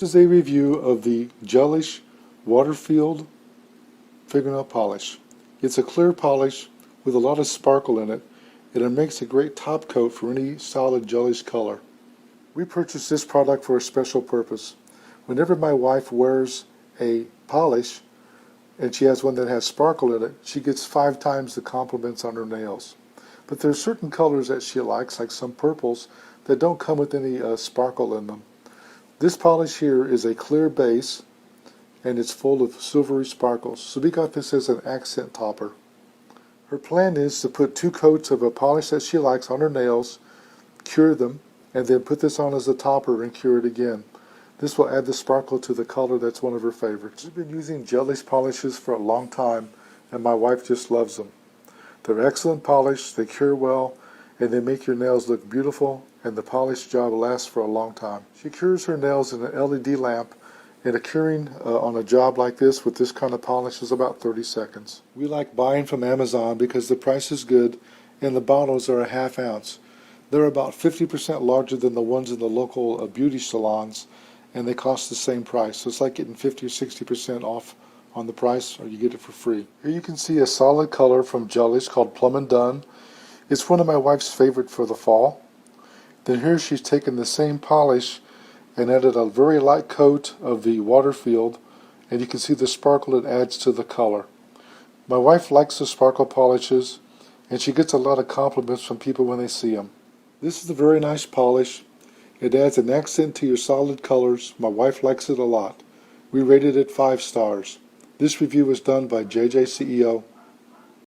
This is a review of the Gelish Waterfield fingernail polish. It's a clear polish with a lot of sparkle in it, and it makes a great top coat for any solid gelish color. We purchased this product for a special purpose. Whenever my wife wears a polish and she has one that has sparkle in it, she gets 5 times the compliments on her nails. But there's certain colors that she likes, like some purples, that don't come with any sparkle in them. This polish here is a clear base and it's full of silvery sparkles, so we got this as an accent topper. Her plan is to put 2 coats of a polish that she likes on her nails, cure them, and then put this on as a topper and cure it again. This will add the sparkle to the color that's one of her favorites. We've been using Gelish polishes for a long time, and my wife just loves them. They're excellent polish, they cure well, and they make your nails look beautiful, and the polish job lasts for a long time. She cures her nails in an LED lamp, and a curing on a job like this with this kind of polish is about 30 seconds. We like buying from Amazon because the price is good and the bottles are a ½ ounce. They're about 50% larger than the ones in the local beauty salons, and they cost the same price. So it's like getting 50 or 60% off on the price, or you get it for free. Here you can see a solid color from Gelish called Plum and Dun. It's one of my wife's favorite for the fall. Then here she's taken the same polish and added a very light coat of the Waterfield, and you can see the sparkle it adds to the color. My wife likes the sparkle polishes, and she gets a lot of compliments from people when they see them. This is a very nice polish. It adds an accent to your solid colors. My wife likes it a lot. We rated it 5 stars. This review was done by JJ CEO.